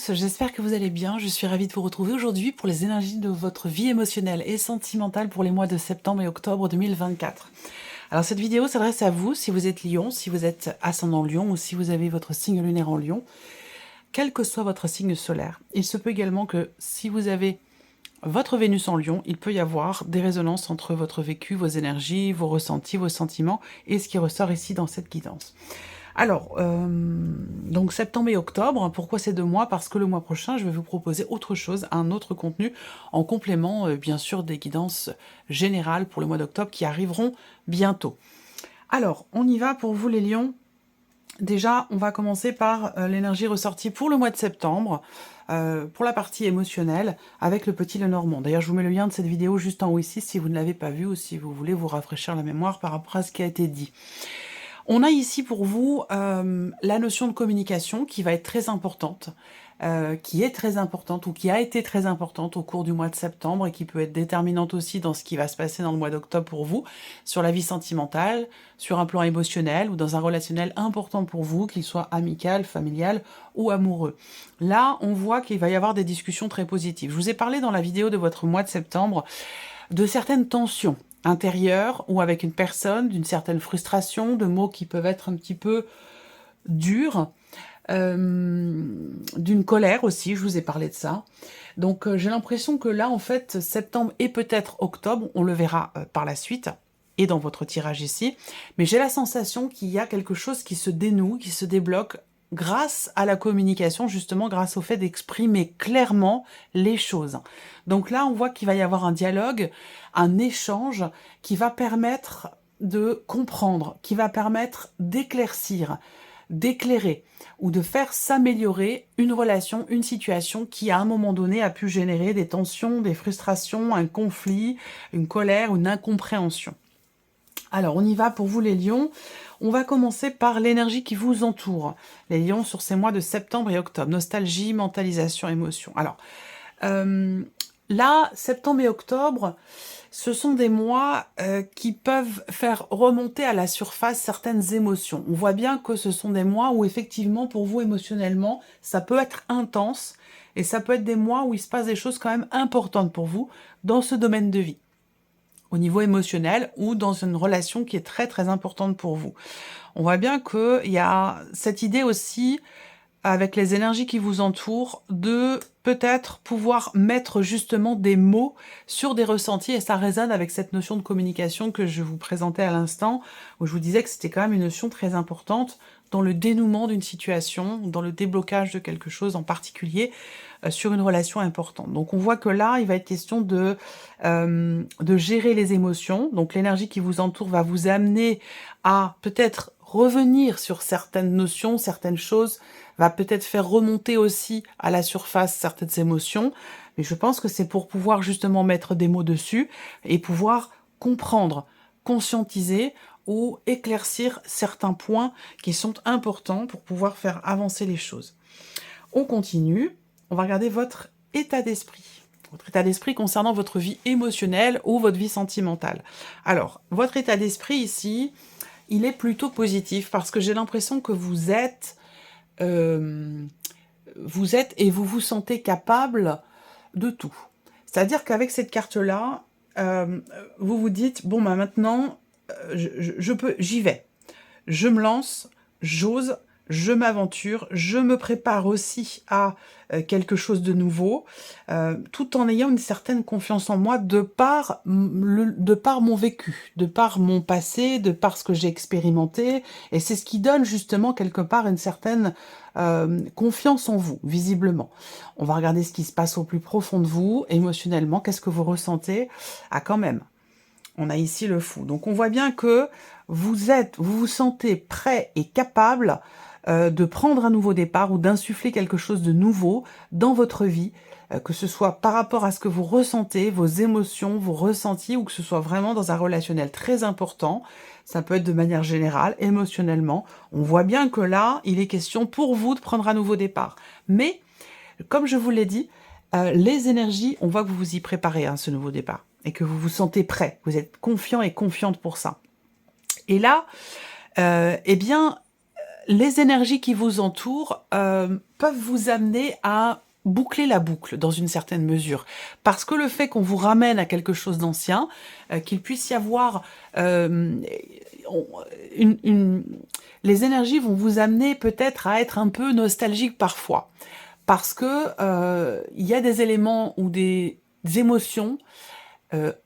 tous, j'espère que vous allez bien. Je suis ravie de vous retrouver aujourd'hui pour les énergies de votre vie émotionnelle et sentimentale pour les mois de septembre et octobre 2024. Alors cette vidéo s'adresse à vous si vous êtes Lion, si vous êtes ascendant Lion ou si vous avez votre signe lunaire en Lion, quel que soit votre signe solaire. Il se peut également que si vous avez votre Vénus en Lion, il peut y avoir des résonances entre votre vécu, vos énergies, vos ressentis, vos sentiments et ce qui ressort ici dans cette guidance. Alors, donc septembre et octobre, pourquoi ces 2 mois? Parce que le mois prochain, je vais vous proposer autre chose, un autre contenu, en complément, bien sûr, des guidances générales pour le mois d'octobre qui arriveront bientôt. Alors, on y va pour vous les lions. Déjà, on va commencer par l'énergie ressortie pour le mois de septembre, pour la partie émotionnelle, avec le petit Lenormand. D'ailleurs, je vous mets le lien de cette vidéo juste en haut ici, si vous ne l'avez pas vu ou si vous voulez vous rafraîchir la mémoire par rapport à ce qui a été dit. On a ici pour vous la notion de communication qui va être très importante, qui est très importante ou qui a été très importante au cours du mois de septembre et qui peut être déterminante aussi dans ce qui va se passer dans le mois d'octobre pour vous, sur la vie sentimentale, sur un plan émotionnel ou dans un relationnel important pour vous, qu'il soit amical, familial ou amoureux. Là, on voit qu'il va y avoir des discussions très positives. Je vous ai parlé dans la vidéo de votre mois de septembre de certaines tensions intérieure ou avec une personne, d'une certaine frustration, de mots qui peuvent être un petit peu durs, d'une colère aussi, je vous ai parlé de ça. Donc j'ai l'impression que là, en fait, septembre et peut-être octobre, on le verra par la suite, et dans votre tirage ici, mais j'ai la sensation qu'il y a quelque chose qui se dénoue, qui se débloque grâce à la communication, justement grâce au fait d'exprimer clairement les choses. Donc là, on voit qu'il va y avoir un dialogue, un échange qui va permettre de comprendre, qui va permettre d'éclaircir, d'éclairer ou de faire s'améliorer une relation, une situation qui à un moment donné a pu générer des tensions, des frustrations, un conflit, une colère, une incompréhension. Alors, on y va pour vous les lions. On va commencer par l'énergie qui vous entoure. Les lions sur ces mois de septembre et octobre. Nostalgie, mentalisation, émotion. Alors, là, septembre et octobre, ce sont des mois qui peuvent faire remonter à la surface certaines émotions. On voit bien que ce sont des mois où effectivement, pour vous émotionnellement, ça peut être intense et ça peut être des mois où il se passe des choses quand même importantes pour vous dans ce domaine de vie, au niveau émotionnel ou dans une relation qui est très très importante pour vous. On voit bien qu'il y a cette idée aussi, avec les énergies qui vous entourent, de peut-être pouvoir mettre justement des mots sur des ressentis, et ça résonne avec cette notion de communication que je vous présentais à l'instant, où je vous disais que c'était quand même une notion très importante dans le dénouement d'une situation, dans le déblocage de quelque chose en particulier, sur une relation importante. Donc on voit que là, il va être question de gérer les émotions. Donc l'énergie qui vous entoure va vous amener à peut-être revenir sur certaines notions, certaines choses, va peut-être faire remonter aussi à la surface certaines émotions, mais je pense que c'est pour pouvoir justement mettre des mots dessus et pouvoir comprendre, conscientiser ou éclaircir certains points qui sont importants pour pouvoir faire avancer les choses. On continue, on va regarder votre état d'esprit. Votre état d'esprit concernant votre vie émotionnelle ou votre vie sentimentale. Alors, votre état d'esprit ici, il est plutôt positif parce que j'ai l'impression que vous êtes et vous vous sentez capable de tout. C'est-à-dire qu'avec cette carte-là, vous vous dites, bon, bah maintenant, j'y vais. Je me lance, j'ose, je m'aventure, je me prépare aussi à quelque chose de nouveau, tout en ayant une certaine confiance en moi de par mon vécu, de par mon passé, de par ce que j'ai expérimenté, et c'est ce qui donne justement quelque part une certaine confiance en vous, visiblement. On va regarder ce qui se passe au plus profond de vous, émotionnellement, qu'est-ce que vous ressentez? Ah, quand même, on a ici le fou. Donc on voit bien que vous vous sentez prêt et capable de prendre un nouveau départ ou d'insuffler quelque chose de nouveau dans votre vie, que ce soit par rapport à ce que vous ressentez, vos émotions, vos ressentis, ou que ce soit vraiment dans un relationnel très important. Ça peut être de manière générale, émotionnellement. On voit bien que là, il est question pour vous de prendre un nouveau départ. Mais, comme je vous l'ai dit, les énergies, on voit que vous vous y préparez, hein, ce nouveau départ, et que vous vous sentez prêt, vous êtes confiant et confiante pour ça. Et là, eh bien, les énergies qui vous entourent peuvent vous amener à boucler la boucle dans une certaine mesure. Parce que le fait qu'on vous ramène à quelque chose d'ancien, qu'il puisse y avoir on- les énergies vont vous amener peut-être à être un peu nostalgique parfois. Parce que il y a des éléments ou des émotions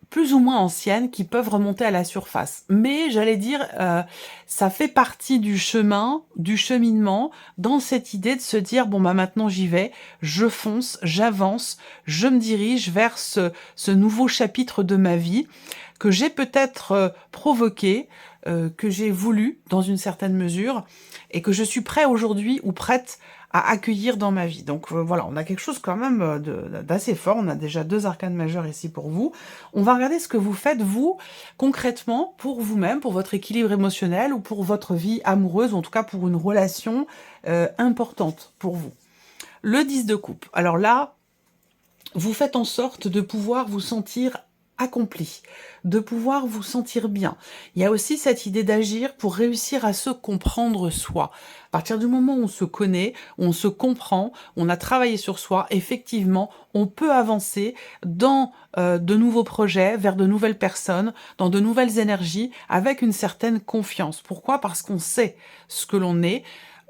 plus ou moins anciennes qui peuvent remonter à la surface. Mais j'allais dire, ça fait partie du chemin, du cheminement, dans cette idée de se dire, bon bah maintenant j'y vais, je fonce, j'avance, je me dirige vers ce nouveau chapitre de ma vie que j'ai peut-être provoqué, que j'ai voulu dans une certaine mesure, et que je suis prêt aujourd'hui ou prête à accueillir dans ma vie. Donc voilà, on a quelque chose quand même d'assez fort. On a déjà 2 arcanes majeures ici pour vous. On va regarder ce que vous faites, vous, concrètement, pour vous-même, pour votre équilibre émotionnel ou pour votre vie amoureuse, ou en tout cas pour une relation importante pour vous. Le 10 de coupe. Alors là, vous faites en sorte de pouvoir vous sentir accompli, de pouvoir vous sentir bien. Il y a aussi cette idée d'agir pour réussir à se comprendre soi. À partir du moment où on se connaît, où on se comprend, on a travaillé sur soi, effectivement, on peut avancer dans de nouveaux projets, vers de nouvelles personnes, dans de nouvelles énergies, avec une certaine confiance. Pourquoi? Parce qu'on sait ce que l'on est,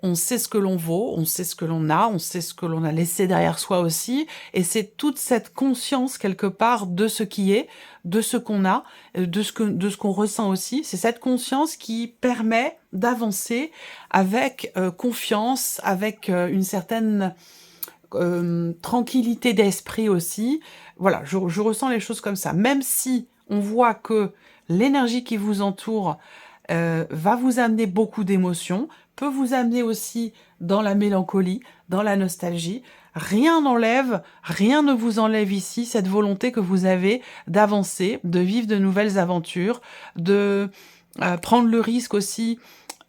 on sait ce que l'on vaut, on sait ce que l'on a, on sait ce que l'on a laissé derrière soi aussi, et c'est toute cette conscience quelque part de ce qui est, de ce qu'on a, de ce qu'on ressent aussi. C'est cette conscience qui permet d'avancer avec confiance, avec une certaine tranquillité d'esprit aussi. Voilà, je ressens les choses comme ça. Même si on voit que l'énergie qui vous entoure va vous amener beaucoup d'émotions, peut vous amener aussi dans la mélancolie, dans la nostalgie. Rien n'enlève, rien ne vous enlève ici cette volonté que vous avez d'avancer, de vivre de nouvelles aventures, de prendre le risque aussi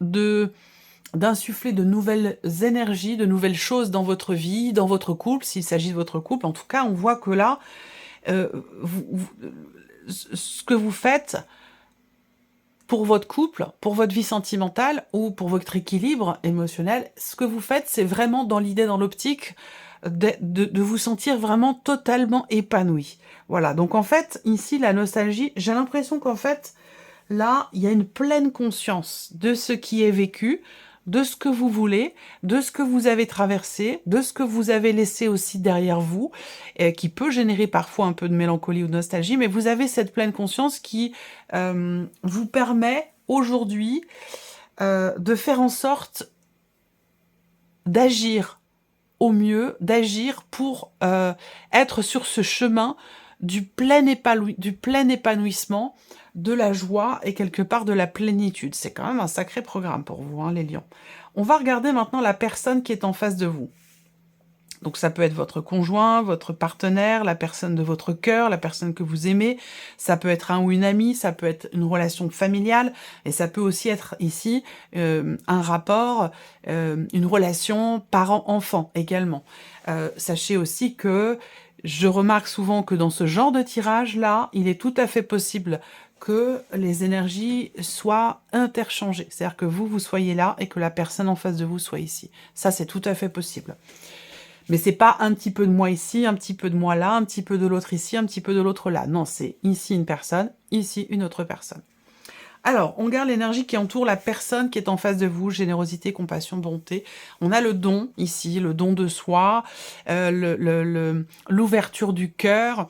de d'insuffler de nouvelles énergies, de nouvelles choses dans votre vie, dans votre couple, s'il s'agit de votre couple. En tout cas, on voit que là, ce que vous faites pour votre couple, pour votre vie sentimentale ou pour votre équilibre émotionnel, ce que vous faites, c'est vraiment dans l'idée, dans l'optique de vous sentir vraiment totalement épanoui. Voilà, donc en fait, ici, la nostalgie, j'ai l'impression qu'en fait, là, il y a une pleine conscience de ce qui est vécu, de ce que vous voulez, de ce que vous avez traversé, de ce que vous avez laissé aussi derrière vous, qui peut générer parfois un peu de mélancolie ou de nostalgie, mais vous avez cette pleine conscience qui vous permet aujourd'hui de faire en sorte d'agir au mieux, d'agir pour être sur ce chemin du plein épanouissement, de la joie et quelque part de la plénitude. C'est quand même un sacré programme pour vous, hein, les lions. On va regarder maintenant la personne qui est en face de vous. Donc ça peut être votre conjoint, votre partenaire, la personne de votre cœur, la personne que vous aimez, ça peut être un ou une amie, ça peut être une relation familiale, et ça peut aussi être ici un rapport, une relation parent-enfant également. Sachez aussi que je remarque souvent que dans ce genre de tirage-là, il est tout à fait possible que les énergies soient interchangées. C'est-à-dire que vous soyez là et que la personne en face de vous soit ici. Ça, c'est tout à fait possible. Mais c'est pas un petit peu de moi ici, un petit peu de moi là, un petit peu de l'autre ici, un petit peu de l'autre là. Non, c'est ici une personne, ici une autre personne. Alors, on garde l'énergie qui entoure la personne qui est en face de vous, générosité, compassion, bonté. On a le don ici, le don de soi, l'ouverture du cœur.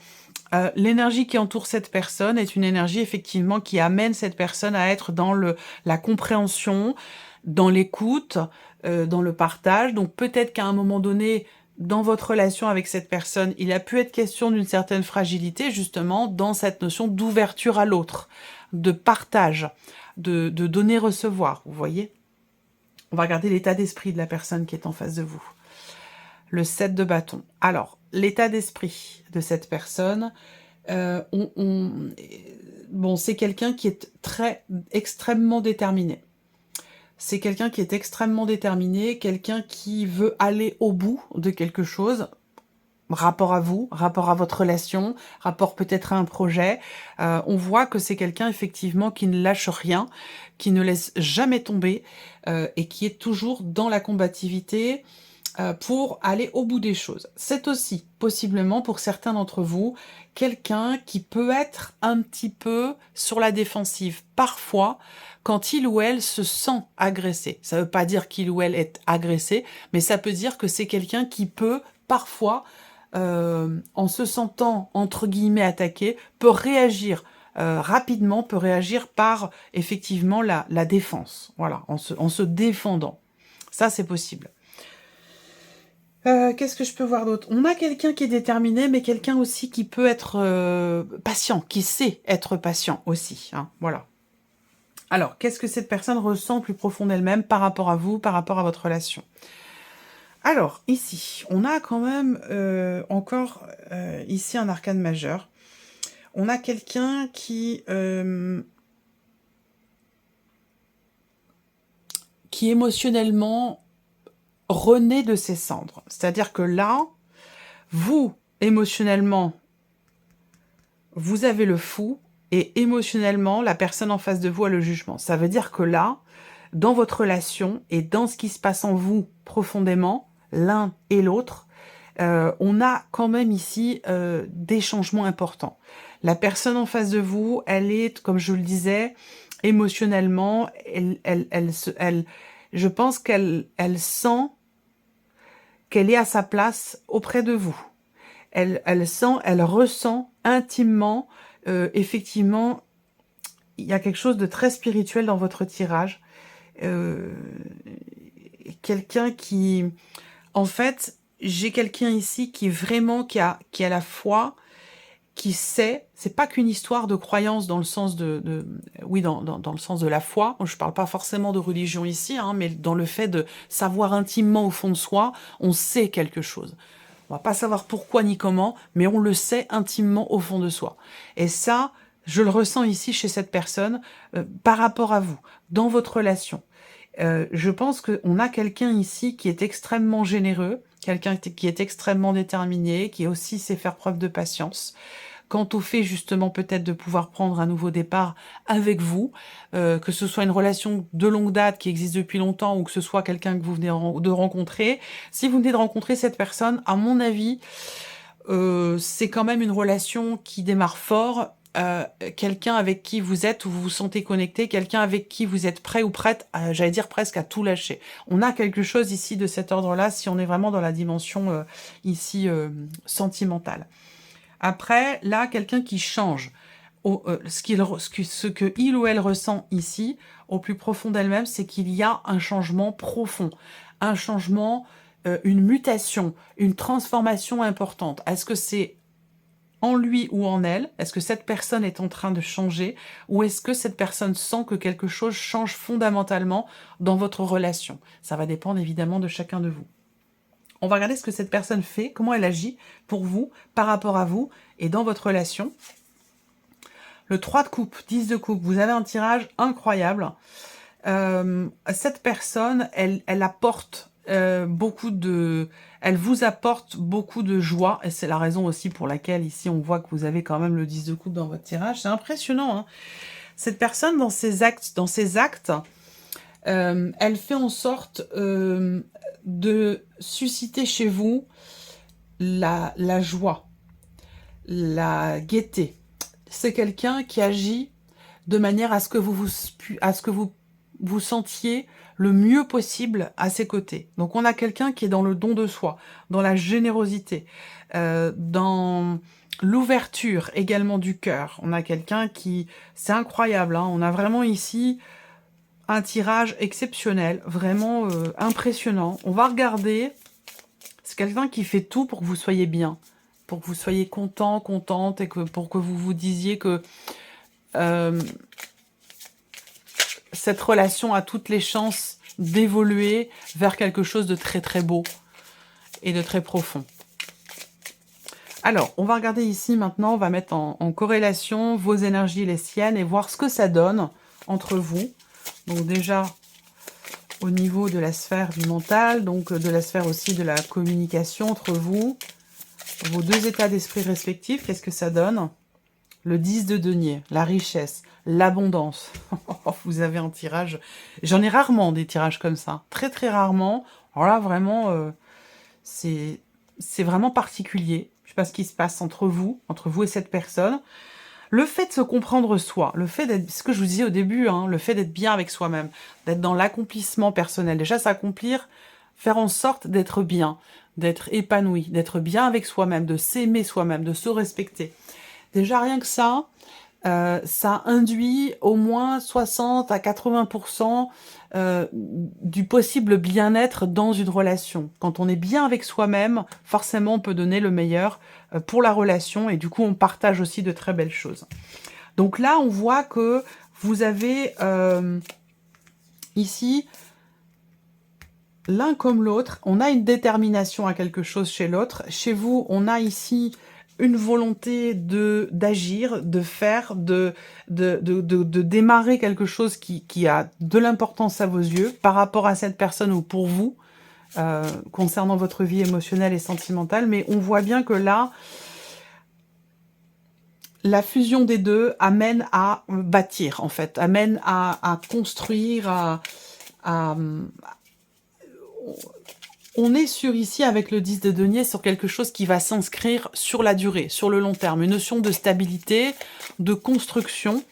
L'énergie qui entoure cette personne est une énergie effectivement qui amène cette personne à être dans la compréhension, dans l'écoute, dans le partage. Donc peut-être qu'à un moment donné, dans votre relation avec cette personne, il a pu être question d'une certaine fragilité, justement, dans cette notion d'ouverture à l'autre, de partage, de donner-recevoir, vous voyez? On va regarder l'état d'esprit de la personne qui est en face de vous. Le 7 de bâton. Alors, l'état d'esprit de cette personne, bon, c'est quelqu'un qui est extrêmement déterminé. C'est quelqu'un qui est extrêmement déterminé, quelqu'un qui veut aller au bout de quelque chose. rapport à vous, rapport à votre relation, rapport peut-être à un projet. On voit que c'est quelqu'un effectivement qui ne lâche rien, qui ne laisse jamais tomber et qui est toujours dans la combativité pour aller au bout des choses. C'est aussi possiblement pour certains d'entre vous quelqu'un qui peut être un petit peu sur la défensive parfois quand il ou elle se sent agressé. Ça ne veut pas dire qu'il ou elle est agressé, mais ça peut dire que c'est quelqu'un qui peut parfois, en se sentant entre guillemets attaqué, peut réagir rapidement, peut réagir par effectivement la défense, voilà, en se défendant. Ça, c'est possible. Qu'est-ce que je peux voir d'autre? On a quelqu'un qui est déterminé, mais quelqu'un aussi qui peut être patient, qui sait être patient aussi, hein, voilà. Alors, qu'est-ce que cette personne ressent plus profond d'elle-même par rapport à vous, par rapport à votre relation? Alors, ici, on a quand même encore ici un arcane majeur. On a quelqu'un qui émotionnellement renaît de ses cendres. C'est-à-dire que là, vous, émotionnellement, vous avez le fou et émotionnellement, la personne en face de vous a le jugement. Ça veut dire que là, dans votre relation et dans ce qui se passe en vous profondément, l'un et l'autre, on a quand même ici des changements importants. La personne en face de vous, elle est, comme je le disais, émotionnellement, je pense qu'elle sent qu'elle est à sa place auprès de vous. Elle ressent intimement, effectivement, il y a quelque chose de très spirituel dans votre tirage. Quelqu'un qui... En fait, j'ai quelqu'un ici qui vraiment, qui a la foi, qui sait, c'est pas qu'une histoire de croyance dans le sens oui, dans le sens de la foi. Je parle pas forcément de religion ici, hein, mais dans le fait de savoir intimement au fond de soi, on sait quelque chose. On va pas savoir pourquoi ni comment, mais on le sait intimement au fond de soi. Et ça, je le ressens ici chez cette personne par rapport à vous, dans votre relation. Je pense qu'on a quelqu'un ici qui est extrêmement généreux, quelqu'un qui est extrêmement déterminé, qui aussi sait faire preuve de patience. Quant au fait justement peut-être de pouvoir prendre un nouveau départ avec vous, que ce soit une relation de longue date qui existe depuis longtemps ou que ce soit quelqu'un que vous venez de rencontrer, si vous venez de rencontrer cette personne, à mon avis, c'est quand même une relation qui démarre fort, quelqu'un avec qui vous êtes ou vous vous sentez connecté, quelqu'un avec qui vous êtes prêt ou prête, j'allais dire presque à tout lâcher. On a quelque chose ici de cet ordre-là si on est vraiment dans la dimension ici sentimentale. Après, là, quelqu'un qui change. Ce que il ou elle ressent ici, au plus profond d'elle-même, c'est qu'il y a un changement profond, un changement, une mutation, une transformation importante. Est-ce que c'est en lui ou en elle? Est-ce que cette personne est en train de changer? Ou est-ce que cette personne sent que quelque chose change fondamentalement dans votre relation? Ça va dépendre évidemment de chacun de vous. On va regarder ce que cette personne fait, comment elle agit pour vous, par rapport à vous et dans votre relation. Le 3 de coupe, 10 de coupe, vous avez un tirage incroyable. Cette personne, elle apporte beaucoup de... Elle vous apporte beaucoup de joie, et c'est la raison aussi pour laquelle ici on voit que vous avez quand même le 10 de coupe dans votre tirage. C'est impressionnant, hein. Cette personne, dans ses actes, elle fait en sorte de susciter chez vous la joie, la gaieté. C'est quelqu'un qui agit de manière à ce que vous sentiez le mieux possible à ses côtés. Donc on a quelqu'un qui est dans le don de soi, dans la générosité, dans l'ouverture également du cœur. On a quelqu'un qui... C'est incroyable, hein, on a vraiment ici un tirage exceptionnel, vraiment impressionnant. On va regarder, c'est quelqu'un qui fait tout pour que vous soyez bien, pour que vous soyez content, contente, et pour que vous vous disiez que cette relation a toutes les chances d'évoluer vers quelque chose de très très beau et de très profond. Alors, on va regarder ici maintenant, on va mettre en corrélation vos énergies et les siennes et voir ce que ça donne entre vous. Donc déjà, au niveau de la sphère du mental, donc de la sphère aussi de la communication entre vous. vos deux états d'esprit respectifs, qu'est-ce que ça donne? Le 10 de denier, la richesse, l'abondance. Vous avez un tirage. J'en ai rarement des tirages comme ça. Très, très rarement. Alors là, vraiment, c'est vraiment particulier. Je ne sais pas ce qui se passe entre vous et cette personne. Le fait de se comprendre soi, le fait d'être, ce que je vous disais au début, hein, le fait d'être bien avec soi-même, d'être dans l'accomplissement personnel, déjà s'accomplir, faire en sorte d'être bien, d'être épanoui, d'être bien avec soi-même, de s'aimer soi-même, de se respecter. Déjà rien que ça induit au moins 60 à 80% du possible bien-être dans une relation. Quand on est bien avec soi-même, forcément on peut donner le meilleur pour la relation et du coup on partage aussi de très belles choses. Donc là on voit que vous avez ici l'un comme l'autre, on a une détermination à quelque chose chez l'autre. Chez vous, on a ici une volonté d'agir, de faire, de démarrer quelque chose qui a de l'importance à vos yeux par rapport à cette personne ou pour vous, concernant votre vie émotionnelle et sentimentale. Mais on voit bien que là, la fusion des deux amène à bâtir, en fait, amène à construire, on est sur ici, avec le 10 de denier, sur quelque chose qui va s'inscrire sur la durée, sur le long terme. Une notion de stabilité, de construction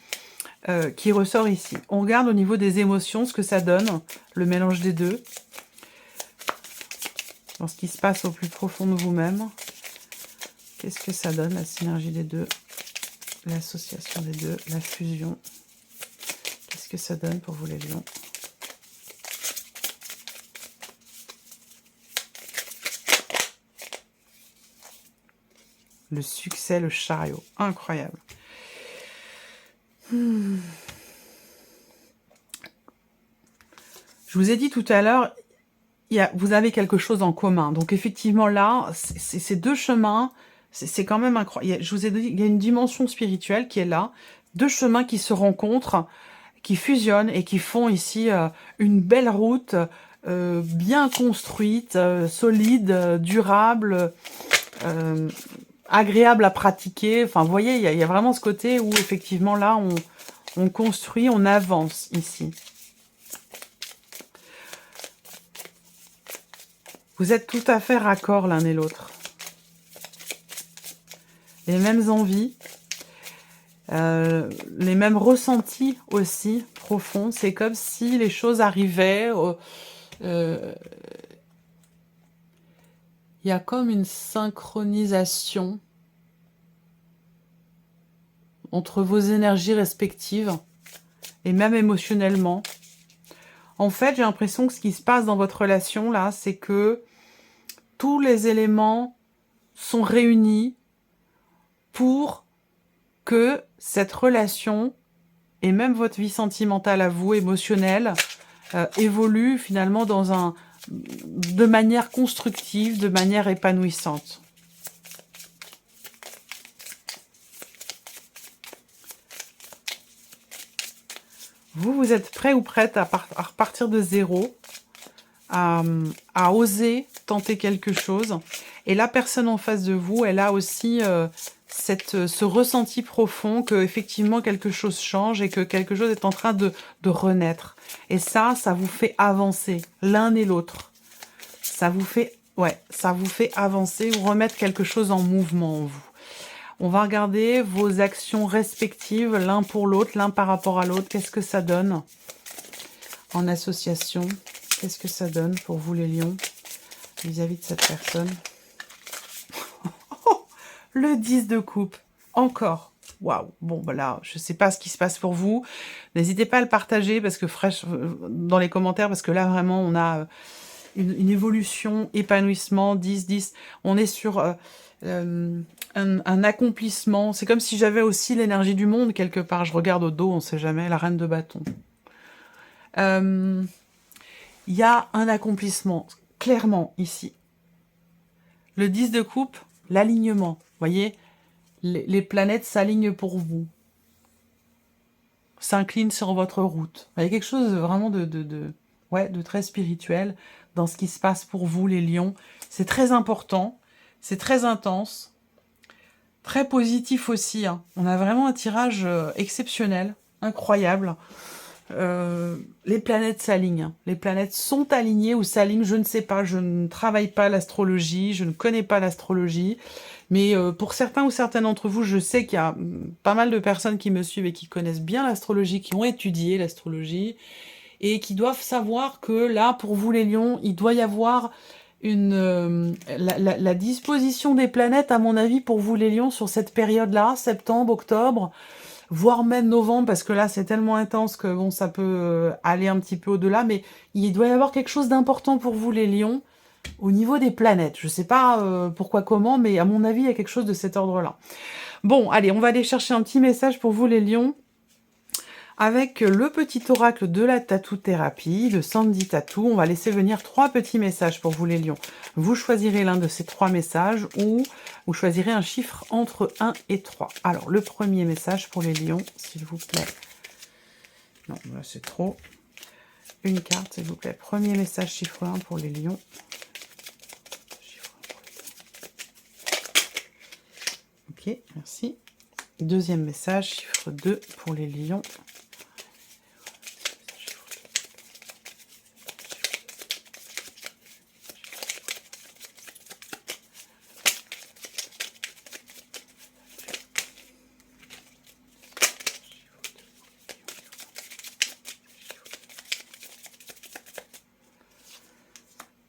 qui ressort ici. On regarde au niveau des émotions ce que ça donne, le mélange des deux. Dans ce qui se passe au plus profond de vous-même. Qu'est-ce que ça donne, la synergie des deux, l'association des deux, la fusion. Qu'est-ce que ça donne pour vous les lions? Le succès, le chariot. Incroyable. Je vous ai dit tout à l'heure, vous avez quelque chose en commun. Donc effectivement là, ces deux chemins, c'est quand même incroyable. Je vous ai dit, il y a une dimension spirituelle qui est là. Deux chemins qui se rencontrent, qui fusionnent et qui font ici une belle route bien construite, solide, durable, agréable à pratiquer. Enfin, vous voyez, il y a vraiment ce côté où, effectivement, là, on construit, on avance ici. Vous êtes tout à fait raccord l'un et l'autre. Les mêmes envies, les mêmes ressentis aussi profonds. C'est comme si les choses arrivaient... il y a comme une synchronisation entre vos énergies respectives et même émotionnellement. En fait, j'ai l'impression que ce qui se passe dans votre relation, là, c'est que tous les éléments sont réunis pour que cette relation et même votre vie sentimentale à vous, émotionnelle, évolue finalement de manière constructive, de manière épanouissante. Vous êtes prêt ou prête à repartir de zéro, à oser tenter quelque chose. Et la personne en face de vous, elle a aussi ce ressenti profond que effectivement quelque chose change et que quelque chose est en train de renaître. Et ça vous fait avancer l'un et l'autre. Ça vous fait avancer ou remettre quelque chose en mouvement en vous. On va regarder vos actions respectives, l'un pour l'autre, l'un par rapport à l'autre. Qu'est-ce que ça donne en association? Qu'est-ce que ça donne pour vous les lions vis-à-vis de cette personne? Le 10 de coupe, encore. Waouh. Bon, bah là, je ne sais pas ce qui se passe pour vous. N'hésitez pas à le partager parce que dans les commentaires, parce que là, vraiment, on a une évolution, épanouissement, 10, 10. On est sur un accomplissement. C'est comme si j'avais aussi l'énergie du monde quelque part. Je regarde au dos, on ne sait jamais, la reine de bâton. Il y a un accomplissement, clairement, ici. Le 10 de coupe, l'alignement. Vous voyez, les planètes s'alignent pour vous. S'inclinent sur votre route. Il y a quelque chose vraiment de très spirituel dans ce qui se passe pour vous, les lions. C'est très important. C'est très intense, très positif aussi, hein. On a vraiment un tirage exceptionnel, incroyable. Les planètes s'alignent, hein. Les planètes sont alignées ou s'alignent, je ne sais pas, je ne travaille pas l'astrologie, je ne connais pas l'astrologie, mais pour certains ou certaines d'entre vous, je sais qu'il y a pas mal de personnes qui me suivent et qui connaissent bien l'astrologie, qui ont étudié l'astrologie, et qui doivent savoir que là, pour vous les lions, il doit y avoir la disposition des planètes, à mon avis, pour vous les lions, sur cette période-là, septembre, octobre, voire même novembre, parce que là, c'est tellement intense que bon, ça peut aller un petit peu au-delà, mais il doit y avoir quelque chose d'important pour vous les lions, au niveau des planètes. Je sais pas pourquoi, comment, mais à mon avis, il y a quelque chose de cet ordre-là. Bon, allez, on va aller chercher un petit message pour vous les lions, avec le petit oracle de la tatou-thérapie, le Sandy Tattoo. On va laisser venir 3 petits messages pour vous les lions. Vous choisirez l'un de ces 3 messages ou vous choisirez un chiffre entre 1 et 3. Alors, le premier message pour les lions, s'il vous plaît. Non, là c'est trop. Une carte, s'il vous plaît. Premier message, chiffre 1 pour les lions. Ok, merci. Deuxième message, chiffre 2 pour les lions.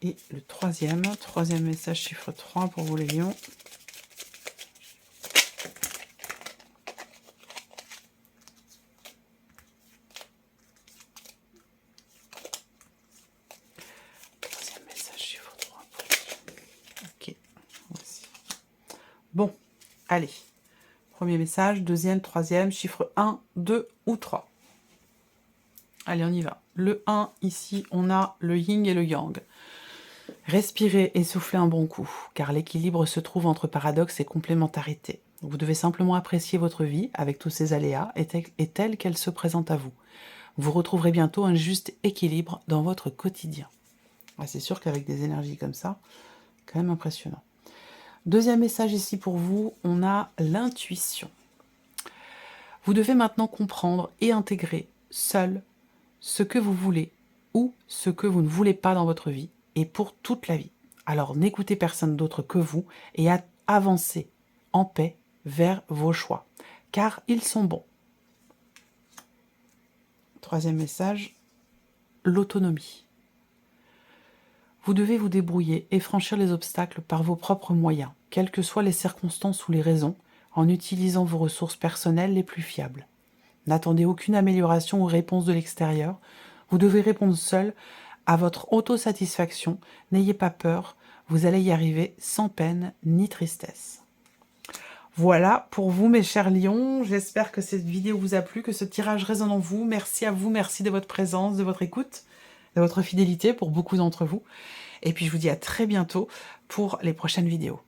Et le troisième message, chiffre 3 pour vous les lions. Troisième message, chiffre 3 pour les lions. Ok, voici. Bon, allez. Premier message, deuxième, troisième, chiffre 1, 2 ou 3. Allez, on y va. Le 1, ici, on a le yin et le yang. Respirez et soufflez un bon coup, car l'équilibre se trouve entre paradoxe et complémentarité. Vous devez simplement apprécier votre vie avec tous ses aléas et telle qu'elle se présente à vous. Vous retrouverez bientôt un juste équilibre dans votre quotidien. Ah, c'est sûr qu'avec des énergies comme ça, quand même impressionnant. Deuxième message ici pour vous, on a l'intuition. Vous devez maintenant comprendre et intégrer seul ce que vous voulez ou ce que vous ne voulez pas dans votre vie et pour toute la vie. Alors n'écoutez personne d'autre que vous et avancez en paix vers vos choix, car ils sont bons. Troisième message, l'autonomie. Vous devez vous débrouiller et franchir les obstacles par vos propres moyens, quelles que soient les circonstances ou les raisons, en utilisant vos ressources personnelles les plus fiables. N'attendez aucune amélioration ou réponse de l'extérieur. Vous devez répondre seul à votre autosatisfaction. N'ayez pas peur, vous allez y arriver sans peine ni tristesse. Voilà pour vous mes chers lions, j'espère que cette vidéo vous a plu, que ce tirage résonne en vous. Merci à vous, merci de votre présence, de votre écoute, de votre fidélité pour beaucoup d'entre vous. Et puis je vous dis à très bientôt pour les prochaines vidéos.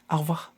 Au revoir.